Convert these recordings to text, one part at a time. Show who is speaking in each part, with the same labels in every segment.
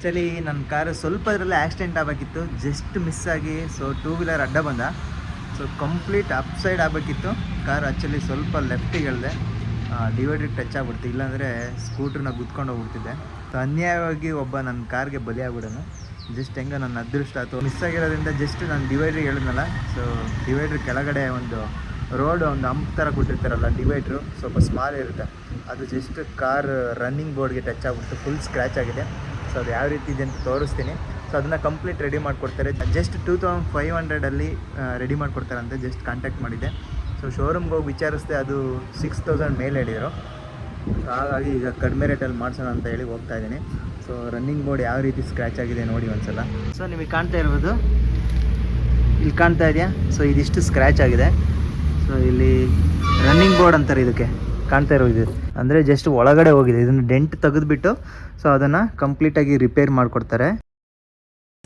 Speaker 1: Actually ನನ್ನ car ಸ್ವಲ್ಪ ಇದರಲ್ಲಿ ಆಕ್ಸಿಡೆಂಟ್ ಆಗಬೇಕಿತ್ತು, ಜಸ್ಟ್ ಮಿಸ್ ಆಗಿ. ಸೊ 2 ವೀಲರ್ ಅಡ್ಡ ಬಂದ, ಸೊ ಕಂಪ್ಲೀಟ್ ಅಪ್ ಸೈಡ್ ಆಗಬೇಕಿತ್ತು ಕಾರು. ಆ್ಯಕ್ಚುಲಿ ಸ್ವಲ್ಪ ಲೆಫ್ಟಿಗೆ ಹೇಳಿದೆ, ಡಿವೈಡ್ರಿಗೆ ಟಚ್ ಆಗ್ಬಿಡ್ತು, ಇಲ್ಲಾಂದರೆ ಸ್ಕೂಟ್ರನ್ನ ಗುದ್ಕೊಂಡು ಹೋಗ್ಬಿಡ್ತಿದ್ದೆ. ಸೊ ಅನ್ಯಾಯವಾಗಿ ಒಬ್ಬ ನನ್ನ ಕಾರ್ಗೆ ಬಲಿ ಆಗ್ಬಿಡೋನು. ಜಸ್ಟ್ ಹೆಂಗೆ ನನ್ನ ಅದೃಷ್ಟ ಆಯಿತು. ಮಿಸ್ ಆಗಿರೋದ್ರಿಂದ ಜಸ್ಟ್ ನಾನು ಡಿವೈಡ್ರಿಗೆ ಹೇಳಿದ್ನಲ್ಲ, ಸೊ ಡಿವೈಡ್ರ್ ಕೆಳಗಡೆ ಒಂದು ರೋಡ್ ಒಂದು ಹಂಪ್ ಥರ ಕೊಟ್ಟಿರ್ತಾರಲ್ಲ, ಡಿವೈಡ್ರು ಸ್ವಲ್ಪ ಸ್ಮಾಲ್ ಇರುತ್ತೆ, ಅದು ಜಸ್ಟ್ ಕಾರ್ ರನ್ನಿಂಗ್ ಬೋರ್ಡ್ಗೆ ಟಚ್ ಆಗ್ಬಿಟ್ಟು ಫುಲ್ ಸ್ಕ್ರ್ಯಾಚ್ ಆಗಿದೆ. ಸೊ ಅದು ಯಾವ ರೀತಿ ಇದೆ ಅಂತ ತೋರಿಸ್ತೀನಿ. ಸೊ ಅದನ್ನು ಕಂಪ್ಲೀಟ್ ರೆಡಿ ಮಾಡಿಕೊಡ್ತಾರೆ. ಜಸ್ಟ್ 2500 ರೆಡಿ ಮಾಡಿಕೊಡ್ತಾರಂತೆ. ಜಸ್ಟ್ ಕಾಂಟ್ಯಾಕ್ಟ್ ಮಾಡಿದ್ದೆ. ಸೊ ಶೋರೂಮ್ಗೆ ಹೋಗಿ ವಿಚಾರಿಸಿದೆ, ಅದು 6000 ಮೇಲೆ ಹೇಳಿದರು. ಹಾಗಾಗಿ ಈಗ ಕಡಿಮೆ ರೇಟಲ್ಲಿ ಮಾಡಿಸೋಣ ಅಂತ ಹೇಳಿ ಹೋಗ್ತಾ ಇದ್ದೀನಿ. ಸೊ ರನ್ನಿಂಗ್ ಬೋರ್ಡ್ ಯಾವ ರೀತಿ ಸ್ಕ್ರ್ಯಾಚ್ ಆಗಿದೆ ನೋಡಿ ಒಂದ್ಸಲ. ಸೊ ನಿಮಗೆ ಕಾಣ್ತಾ ಇರ್ಬೋದು, ಇಲ್ಲಿ ಕಾಣ್ತಾ ಇದೆಯಾ? ಸೊ ಇದಿಷ್ಟು ಸ್ಕ್ರ್ಯಾಚ್ ಆಗಿದೆ. ಸೊ ಇಲ್ಲಿ ರನ್ನಿಂಗ್ ಬೋರ್ಡ್ ಅಂತಾರೆ ಇದಕ್ಕೆ, ಕಾಣ್ತಾ ಇರೋ ಇದು ಅಂದರೆ ಜಸ್ಟ್ ಒಳಗಡೆ ಹೋಗಿದೆ. ಇದನ್ನು ಡೆಂಟ್ ತೆಗೆದುಬಿಟ್ಟು ಸೊ ಅದನ್ನು ಕಂಪ್ಲೀಟಾಗಿ ರಿಪೇರ್ ಮಾಡಿಕೊಡ್ತಾರೆ.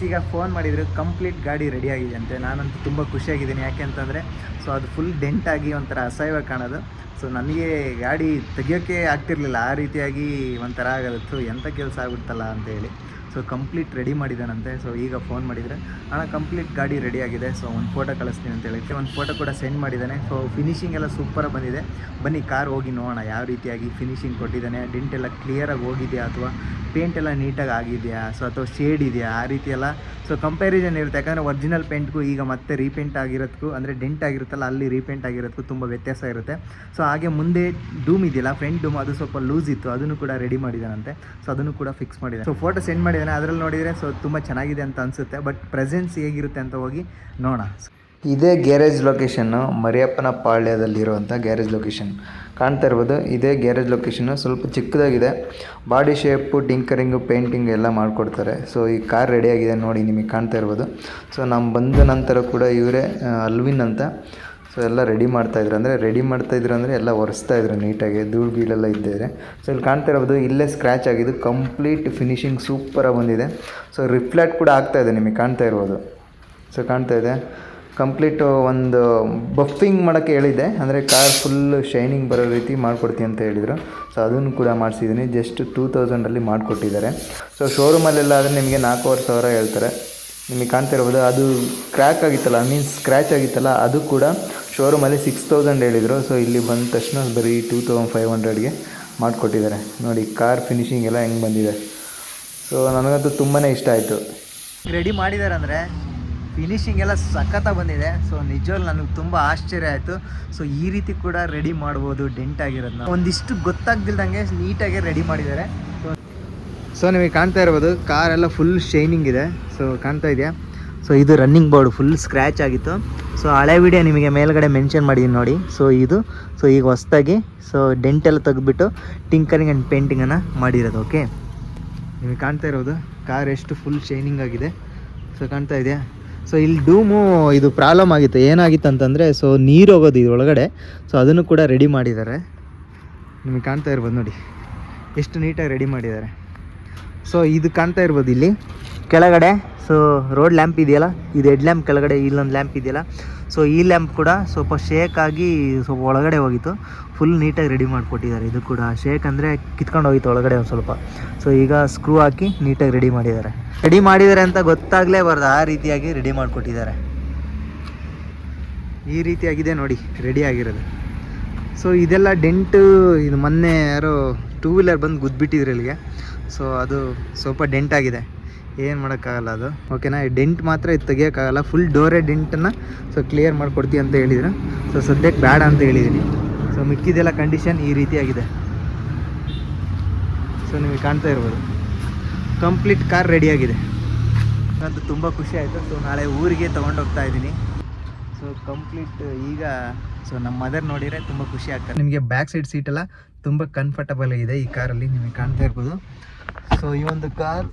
Speaker 1: ಈಗ ಫೋನ್ ಮಾಡಿದ್ರು, ಕಂಪ್ಲೀಟ್ ಗಾಡಿ ರೆಡಿ ಆಗಿದೆ ಅಂತೆ. ನಾನಂತೂ ತುಂಬ ಖುಷಿಯಾಗಿದ್ದೀನಿ. ಯಾಕೆ ಅಂತಂದರೆ ಸೊ ಅದು ಫುಲ್ ಡೆಂಟ್ ಆಗಿ ಒಂಥರ ಅಸಹ್ಯವಾಗಿ ಕಾಣೋದು. ಸೊ ನನಗೆ ಗಾಡಿ ತೆಗಿಯೋಕ್ಕೆ ಆಗ್ತಿರ್ಲಿಲ್ಲ, ಆ ರೀತಿಯಾಗಿ ಒಂಥರ ಆಗೋದು, ಎಂಥ ಕೆಲಸ ಆಗ್ಬಿಡ್ತಲ್ಲ ಅಂತೇಳಿ. ಸೊ ಕಂಪ್ಲೀಟ್ ರೆಡಿ ಮಾಡಿದ್ದಾನಂತೆ. ಸೊ ಈಗ ಫೋನ್ ಮಾಡಿದರೆ, ಅಣ್ಣ ಕಂಪ್ಲೀಟ್ ಗಾಡಿ ರೆಡಿ ಆಗಿದೆ, ಸೊ ಒಂದು ಫೋಟೋ ಕಳಿಸ್ತೀನಿ ಅಂತ ಹೇಳಿ ಒಂದು ಫೋಟೋ ಕೂಡ ಸೆಂಡ್ ಮಾಡಿದ್ದಾನೆ. ಸೊ ಫಿನಿಶಿಂಗ್ ಎಲ್ಲ ಸೂಪರಾಗಿ ಬಂದಿದೆ. ಬನ್ನಿ ಕಾರ್ ಹೋಗಿ ನೋಡೋಣ ಯಾವ ರೀತಿಯಾಗಿ ಫಿನಿಶಿಂಗ್ ಕೊಟ್ಟಿದ್ದಾನೆ. ಡೆಂಟ್ ಎಲ್ಲ ಕ್ಲಿಯರಾಗಿ ಹೋಗಿದೆಯಾ, ಅಥವಾ ಪೇಂಟ್ ಎಲ್ಲ ನೀಟಾಗಿ ಆಗಿದೆಯಾ, ಸೊ ಅಥವಾ ಶೇಡ್ ಇದೆಯಾ, ಆ ರೀತಿ ಎಲ್ಲ ಸೊ ಕಂಪ್ಯಾರಿಸನ್ ಇರುತ್ತೆ. ಯಾಕಂದರೆ ಒರಿಜಿನಲ್ ಪೇಂಟ್ಗೂ ಈಗ ಮತ್ತೆ ರೀಪೇಂಟ್ ಆಗಿರೋದಕ್ಕೂ, ಅಂದರೆ ಡೆಂಟ್ ಆಗಿರುತ್ತಲ್ಲ ಅಲ್ಲಿ ರೀಪೇಂಟ್ ಆಗಿರೋದಕ್ಕೂ ತುಂಬ ವ್ಯತ್ಯಾಸ ಇರುತ್ತೆ. ಸೊ ಹಾಗೆ ಮುಂದೆ ಡೂಮ್ ಇದೆಯಲ್ಲ, ಫ್ರಂಟ್ ಡೂಮ್, ಅದು ಸ್ವಲ್ಪ ಲೂಸ್ ಇತ್ತು, ಅದನ್ನು ಕೂಡ ರೆಡಿ ಮಾಡಿದ್ದಾನಂತೆ. ಸೊ ಅದನ್ನು ಕೂಡ ಫಿಕ್ಸ್ ಮಾಡಿದ್ದಾನೆ. ಸೊ ಫೋಟೋ ಸೆಂಡ್ ಮಾಡಿದ್ದಾನೆ, ಅದರಲ್ಲಿ ನೋಡಿದರೆ ಸೊ ತುಂಬ ಚೆನ್ನಾಗಿದೆ ಅಂತ ಅನಿಸುತ್ತೆ. ಬಟ್ ಪ್ರೆಸೆನ್ಸ್ ಹೇಗಿರುತ್ತೆ ಅಂತ ಹೋಗಿ ನೋಡೋಣ. ಇದೇ ಗ್ಯಾರೇಜ್ ಲೊಕೇಶನ್ನು, ಮರಿಯಪ್ಪನ ಪಾಳ್ಯದಲ್ಲಿರುವಂಥ ಗ್ಯಾರೇಜ್ ಲೊಕೇಶನ್ ಕಾಣ್ತಾ ಇರ್ಬೋದು. ಇದೇ ಗ್ಯಾರೇಜ್ ಲೊಕೇಶನ್ನು ಸ್ವಲ್ಪ ಚಿಕ್ಕದಾಗಿದೆ. ಬಾಡಿ ಶೇಪು, ಟಿಂಕರಿಂಗು, ಪೇಂಟಿಂಗ್ ಎಲ್ಲ ಮಾಡಿಕೊಡ್ತಾರೆ. ಸೊ ಈ ಕಾರ್ ರೆಡಿಯಾಗಿದೆ ನೋಡಿ, ನಿಮಗೆ ಕಾಣ್ತಾ ಇರ್ಬೋದು. ಸೊ ನಮ್ಮ ಬಂದ ನಂತರ ಕೂಡ ಇವರೇ ಅಲ್ವಿನ್ ಅಂತ ಸೊ ಎಲ್ಲ ರೆಡಿ ಮಾಡ್ತಾಯಿದ್ರು. ಅಂದರೆ ರೆಡಿ ಮಾಡ್ತಾಯಿದ್ರು ಅಂದರೆ ಎಲ್ಲ ಒರೆಸ್ತಾಯಿದ್ರು ನೀಟಾಗಿ, ಧೂಳು ಗೀಳೆಲ್ಲ ಇದ್ದಿದ್ರೆ. ಸೊ ಇಲ್ಲಿ ಕಾಣ್ತಾ ಇರ್ಬೋದು, ಇಲ್ಲೇ ಸ್ಕ್ರ್ಯಾಚ್ ಆಗಿದ್ದು. ಕಂಪ್ಲೀಟ್ ಫಿನಿಶಿಂಗ್ ಸೂಪರಾಗಿ ಬಂದಿದೆ. ಸೊ ರಿಫ್ಲೆಕ್ಟ್ ಕೂಡ ಆಗ್ತಾಯಿದೆ, ನಿಮಗೆ ಕಾಣ್ತಾ ಇರ್ಬೋದು. ಸೊ ಕಾಣ್ತಾ ಇದೆ, ಕಂಪ್ಲೀಟು ಒಂದು ಬಫಿಂಗ್ ಮಾಡೋಕ್ಕೆ ಹೇಳಿದ್ದೆ, ಅಂದರೆ ಕಾರ್ ಫುಲ್ಲು ಶೈನಿಂಗ್ ಬರೋ ರೀತಿ ಮಾಡಿಕೊಡ್ತೀನಿ ಅಂತ ಹೇಳಿದರು. ಸೊ ಅದನ್ನು ಕೂಡ ಮಾಡಿಸಿದ್ದೀನಿ. ಜಸ್ಟ್ 2000 ಮಾಡಿಕೊಟ್ಟಿದ್ದಾರೆ. ಸೊ ಶೋರೂಮಲ್ಲೆಲ್ಲ ಆದರೆ ನಿಮಗೆ 4500 ಹೇಳ್ತಾರೆ. ನಿಮಗೆ ಕಾಣ್ತಾ ಇರ್ಬೋದು, ಅದು ಕ್ರ್ಯಾಕ್ ಆಗಿತ್ತಲ್ಲ, ಮೀನ್ಸ್ ಸ್ಕ್ರ್ಯಾಚ್ ಆಗಿತ್ತಲ್ಲ, ಅದು ಕೂಡ ಶೋರೂಮಲ್ಲಿ 6000 ಹೇಳಿದರು. ಸೊ ಇಲ್ಲಿ ಬಂದ ತಕ್ಷಣ ಬರೀ 2500ಗೆ ಮಾಡಿಕೊಟ್ಟಿದ್ದಾರೆ. ನೋಡಿ ಕಾರ್ ಫಿನಿಶಿಂಗ್ ಎಲ್ಲ ಹೆಂಗೆ ಬಂದಿದೆ. ಸೊ ನನಗಂತೂ ತುಂಬಾ ಇಷ್ಟ ಆಯಿತು. ರೆಡಿ ಮಾಡಿದ್ದಾರೆ ಅಂದರೆ ಫಿನಿಶಿಂಗ್ ಎಲ್ಲ ಸಖತ್ತಾಗಿ ಬಂದಿದೆ. ಸೊ ನಿಜವಾಗ್ಲೂ ನನಗೆ ತುಂಬ ಆಶ್ಚರ್ಯ ಆಯಿತು. ಸೊ ಈ ರೀತಿ ಕೂಡ ರೆಡಿ ಮಾಡ್ಬೋದು ಡೆಂಟ್ ಆಗಿರೋದನ್ನ, ಒಂದಿಷ್ಟು ಗೊತ್ತಾಗ್ದಿಲ್ದಂಗೆ ನೀಟಾಗಿ ರೆಡಿ ಮಾಡಿದ್ದಾರೆ. ಸೊ ನಿಮಗೆ ಕಾಣ್ತಾ ಇರ್ಬೋದು, ಕಾರೆಲ್ಲ ಫುಲ್ ಶೈನಿಂಗ್ ಇದೆ. ಸೊ ಕಾಣ್ತಾ ಇದೆಯಾ? ಸೊ ಇದು ರನ್ನಿಂಗ್ ಬೋರ್ಡ್ ಫುಲ್ ಸ್ಕ್ರ್ಯಾಚ್ ಆಗಿತ್ತು. ಸೊ ಹಳೆ ವಿಡಿಯೋ ನಿಮಗೆ ಮೇಲ್ಗಡೆ ಮೆನ್ಷನ್ ಮಾಡಿದ್ದೀನಿ ನೋಡಿ. ಸೊ ಇದು ಸೊ ಈಗ ಹೊಸದಾಗಿ ಸೊ ಡೆಂಟ್ ಎಲ್ಲ ತೆಗೆದುಬಿಟ್ಟು ಟಿಂಕರಿಂಗ್ ಆ್ಯಂಡ್ ಪೇಂಟಿಂಗನ್ನು ಮಾಡಿರೋದು. ಓಕೆ, ನಿಮಗೆ ಕಾಣ್ತಾ ಇರೋದು ಕಾರ್ ಎಷ್ಟು ಫುಲ್ ಶೈನಿಂಗ್ ಆಗಿದೆ. ಸೊ ಕಾಣ್ತಾ ಇದೆಯಾ? ಸೊ ಇಲ್ಲಿ ಡೂಮು ಇದು ಪ್ರಾಬ್ಲಮ್ ಆಗಿತ್ತು. ಏನಾಗಿತ್ತು ಅಂತಂದರೆ ಸೊ ನೀರು ಹೋಗೋದು ಇದು ಒಳಗಡೆ. ಸೊ ಅದನ್ನು ಕೂಡ ರೆಡಿ ಮಾಡಿದ್ದಾರೆ. ನಿಮಗೆ ಕಾಣ್ತಾ ಇರ್ಬೋದು ನೋಡಿ ಎಷ್ಟು ನೀಟಾಗಿ ರೆಡಿ ಮಾಡಿದ್ದಾರೆ. ಸೊ ಇದು ಕಾಣ್ತಾ ಇರ್ಬೋದು ಇಲ್ಲಿ ಕೆಳಗಡೆ. ಸೊ ರೋಡ್ ಲ್ಯಾಂಪ್ ಇದೆಯಲ್ಲ, ಇದು ಹೆಡ್ ಲ್ಯಾಂಪ್ ಕೆಳಗಡೆ ಇಲ್ಲೊಂದು ಲ್ಯಾಂಪ್ ಇದೆಯಲ್ಲ. ಸೊ ಈ ಲ್ಯಾಂಪ್ ಕೂಡ ಸ್ವಲ್ಪ ಶೇಕ್ ಆಗಿ ಸ್ವಲ್ಪ ಒಳಗಡೆ ಹೋಗಿತ್ತು. ಫುಲ್ ನೀಟಾಗಿ ರೆಡಿ ಮಾಡಿಕೊಟ್ಟಿದ್ದಾರೆ. ಇದು ಕೂಡ ಶೇಕ್ ಅಂದರೆ ಕಿತ್ಕೊಂಡು ಹೋಗಿತ್ತು ಒಳಗಡೆ ಒಂದು ಸ್ವಲ್ಪ. ಸೊ ಈಗ ಸ್ಕ್ರೂ ಹಾಕಿ ನೀಟಾಗಿ ರೆಡಿ ಮಾಡಿದ್ದಾರೆ ಅಂತ ಗೊತ್ತಾಗಲೇಬಾರ್ದು, ಆ ರೀತಿಯಾಗಿ ರೆಡಿ ಮಾಡಿಕೊಟ್ಟಿದ್ದಾರೆ. ಈ ರೀತಿಯಾಗಿದೆ ನೋಡಿ ರೆಡಿ ಆಗಿರೋದು. ಸೊ ಇದೆಲ್ಲ ಡೆಂಟು, ಇದು ಮೊನ್ನೆ ಯಾರೋ 2 ವೀಲರ್ ಬಂದು ಗುದ್ಬಿಟ್ಟಿದ್ರು ಇಲ್ಲಿಗೆ. ಸೊ ಅದು ಸ್ವಲ್ಪ ಡೆಂಟ್ ಆಗಿದೆ, ಏನು ಮಾಡೋಕ್ಕಾಗಲ್ಲ ಅದು. ಓಕೆನಾ, ಡೆಂಟ್ ಮಾತ್ರ ಇದು ತೆಗಿಯೋಕ್ಕಾಗಲ್ಲ. ಫುಲ್ ಡೋರೇ ಡೆಂಟನ್ನು ಸೊ ಕ್ಲಿಯರ್ ಮಾಡಿಕೊಡ್ತೀವಿ ಅಂತ ಹೇಳಿದ್ರು. ಸೊ ಸದ್ಯಕ್ಕೆ ಬೇಡ ಅಂತ ಹೇಳಿದ್ದೀನಿ. ಸೊ ಮಿಕ್ಕಿದೆಲ್ಲ ಕಂಡೀಷನ್ ಈ ರೀತಿಯಾಗಿದೆ. ಸೊ ನಿಮಗೆ ಕಾಣ್ತಾ ಇರ್ಬೋದು, ಕಂಪ್ಲೀಟ್ ಕಾರ್ ರೆಡಿಯಾಗಿದೆ. ನಂತೂ ತುಂಬ ಖುಷಿ ಆಯಿತು. ಸೊ ನಾಳೆ ಊರಿಗೆ ತೊಗೊಂಡೋಗ್ತಾ ಇದ್ದೀನಿ. ಸೊ ಕಂಪ್ಲೀಟ್ ಈಗ ಸೊ ನಮ್ಮ ಮದರ್ ನೋಡಿದರೆ ತುಂಬ ಖುಷಿ ಆಗ್ತದೆ. ನಿಮಗೆ ಬ್ಯಾಕ್ ಸೈಡ್ ಸೀಟೆಲ್ಲ ತುಂಬ ಕಂಫರ್ಟಬಲ್ ಇದೆ ಈ ಕಾರಲ್ಲಿ, ನಿಮಗೆ ಕಾಣ್ತಾ ಇರ್ಬೋದು. ಸೊ ಈ ಒಂದು ಕಾರ್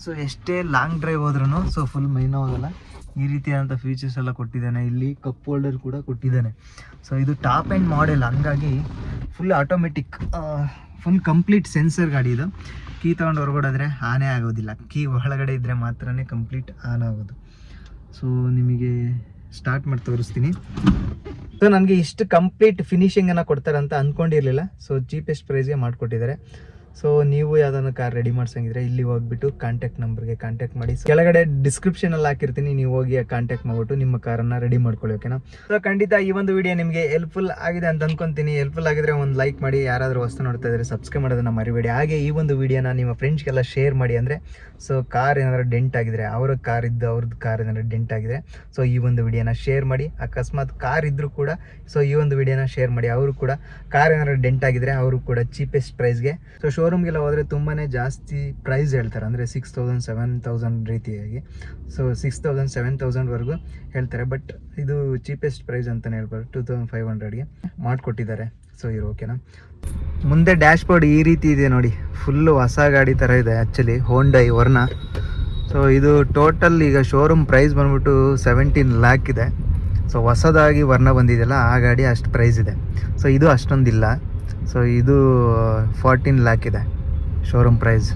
Speaker 1: ಸೊ ಎಷ್ಟೇ ಲಾಂಗ್ ಡ್ರೈವ್ ಹೋದ್ರೂ ಸೊ ಫುಲ್ ಮೈನೋ ಹೋಗಲ್ಲ. ಈ ರೀತಿಯಾದಂಥ ಫೀಚರ್ಸ್ ಎಲ್ಲ ಕೊಟ್ಟಿದ್ದಾನೆ. ಇಲ್ಲಿ ಕಪ್ ಹೋಲ್ಡರ್ ಕೂಡ ಕೊಟ್ಟಿದ್ದಾನೆ. ಸೊ ಇದು ಟಾಪ್ ಆ್ಯಂಡ್ ಮಾಡೆಲ್, ಹಂಗಾಗಿ full automatic, full complete sensor ಗಾಡಿ ಇದು. ಕೀ ತೊಗೊಂಡು ಹೊರಗಡೆ ಆನೇ ಆಗೋದಿಲ್ಲ, ಕೀ ಒಳಗಡೆ ಇದ್ದರೆ ಮಾತ್ರ ಕಂಪ್ಲೀಟ್ ಆನ್ ಆಗೋದು. ಸೊ ನಿಮಗೆ ಸ್ಟಾರ್ಟ್ ಮಾಡಿ ತೋರಿಸ್ತೀನಿ. ಸೊ ನನಗೆ ಇಷ್ಟು ಕಂಪ್ಲೀಟ್ ಫಿನಿಶಿಂಗನ್ನು ಕೊಡ್ತಾರೆ ಅಂತ ಅಂದ್ಕೊಂಡಿರಲಿಲ್ಲ. ಸೊ ಚೀಪೆಸ್ಟ್ ಪ್ರೈಸ್ಗೆ ಮಾಡಿಕೊಟ್ಟಿದ್ದಾರೆ. ಸೊ ನೀವು ಯಾವ್ದಾದ್ರು ಕಾರ್ ರೆಡಿ ಮಾಡ್ಸಂಗಿದ್ರೆ ಇಲ್ಲಿ ಹೋಗ್ಬಿಟ್ಟು ಕಾಂಟ್ಯಾಕ್ಟ್ ನಂಬರ್ಗೆ ಕಾಂಟ್ಯಾಕ್ಟ್ ಮಾಡಿ. ಕೆಳಗಡೆ ಡಿಸ್ಕ್ರಿಪ್ಷನಲ್ಲಿ ಹಾಕಿರ್ತೀನಿ, ನೀವು ಹೋಗಿ ಕಾಂಟ್ಯಾಕ್ಟ್ ಮಾಡ್ಬಿಟ್ಟು ನಿಮ್ಮ ಕಾರನ್ನು ರೆಡಿ ಮಾಡ್ಕೊಳ್ಳಿ. ಓಕೆನಾ? ಸೊ ಖಂಡಿತ ಈ ಒಂದು ವಿಡಿಯೋ ನಿಮಗೆ ಹೆಲ್ಪ್ಫುಲ್ ಆಗಿದೆ ಅಂತ ಅನ್ಕೊಂತೀನಿ. ಹೆಲ್ಪ್ಫುಲ್ ಆಗಿದ್ರೆ ಒಂದು ಲೈಕ್ ಮಾಡಿ, ಯಾರಾದರೂ ಹೊಸ್ತು ನೋಡ್ತಾ ಇದ್ರೆ ಸಬ್ಸ್ಕ್ರೈಬ್ ಮಾಡೋದನ್ನ ಮರಿಬೇಡಿ. ಹಾಗೆ ಈ ಒಂದು ವಿಡಿಯೋನ ನಿಮ್ಮ ಫ್ರೆಂಡ್ಸ್ಗೆಲ್ಲ ಶೇರ್ ಮಾಡಿ. ಅಂದರೆ ಸೊ ಕಾರ್ ಏನಾದ್ರು ಡೆಂಟ್ ಆಗಿದ್ರೆ, ಅವ್ರದ್ದು ಕಾರ್ ಏನಾದ್ರು ಡೆಂಟ್ ಆಗಿದ್ರೆ ಸೊ ಈ ಒಂದು ವಿಡಿಯೋನ ಶೇರ್ ಮಾಡಿ. ಅಕಸ್ಮಾತ್ ಕಾರ್ ಇದ್ರೂ ಕೂಡ ಸೊ ಈ ಒಂದು ವಿಡಿಯೋನ ಶೇರ್ ಮಾಡಿ. ಅವರು ಕೂಡ ಕಾರ್ ಏನಾದ್ರು ಡೆಂಟ್ ಆಗಿದ್ರೆ ಅವರು ಕೂಡ ಚೀಪೆಸ್ಟ್ ಪ್ರೈಸ್ಗೆ. ಸೊ ಶೋರೂಮ್ಗೆಲ್ಲ ಹೋದರೆ ತುಂಬಾ ಜಾಸ್ತಿ ಪ್ರೈಸ್ ಹೇಳ್ತಾರೆ, ಅಂದರೆ 6,000 7,000 ರೀತಿಯಾಗಿ. ಸೊ 6,000 7,000ವರೆಗೂ ಹೇಳ್ತಾರೆ. ಬಟ್ ಇದು ಚೀಪೆಸ್ಟ್ ಪ್ರೈಸ್ ಅಂತಲೇ ಹೇಳ್ಬೋದು, 2,500ಗೆ ಮಾಡಿಕೊಟ್ಟಿದ್ದಾರೆ. ಸೊ ಇರು. ಓಕೆನಾ? ಮುಂದೆ ಡ್ಯಾಶ್ ಬೋರ್ಡ್ ಈ ರೀತಿ ಇದೆ ನೋಡಿ, ಫುಲ್ಲು ಹೊಸ ಗಾಡಿ ಥರ ಇದೆ ಆ್ಯಕ್ಚುಲಿ, ಹೋಂಡೈ ವರ್ನಾ. ಸೊ ಇದು ಟೋಟಲ್ ಈಗ ಶೋರೂಮ್ ಪ್ರೈಸ್ ಬಂದ್ಬಿಟ್ಟು 17 lakh ಇದೆ. ಸೊ ಹೊಸದಾಗಿ ವರ್ನ ಬಂದಿದೆಯಲ್ಲ ಆ ಗಾಡಿ ಅಷ್ಟು ಪ್ರೈಸ್ ಇದೆ. ಸೊ ಇದು ಅಷ್ಟೊಂದಿಲ್ಲ. ಸೊ ಇದು 14 lakh ಇದೆ ಶೋರೂಮ್ ಪ್ರೈಸ್.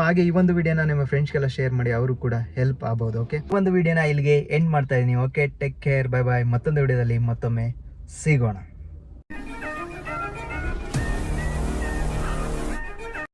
Speaker 1: ಹಾಗೆ ಈ ಒಂದು ವಿಡಿಯೋನ ನಿಮ್ಮ ಫ್ರೆಂಡ್ಸ್ಗೆಲ್ಲ ಶೇರ್ ಮಾಡಿ, ಅವರು ಕೂಡ ಹೆಲ್ಪ್ ಆಗ್ಬೋದು. ಓಕೆ, ಒಂದು ವಿಡಿಯೋನ ಇಲ್ಲಿಗೆ ಎಂಡ್ ಮಾಡ್ತಾ ಇದ್ದೀನಿ. Okay, take care, bye bye. ಮತ್ತೊಂದು ವಿಡಿಯೋದಲ್ಲಿ ಮತ್ತೊಮ್ಮೆ ಸಿಗೋಣ.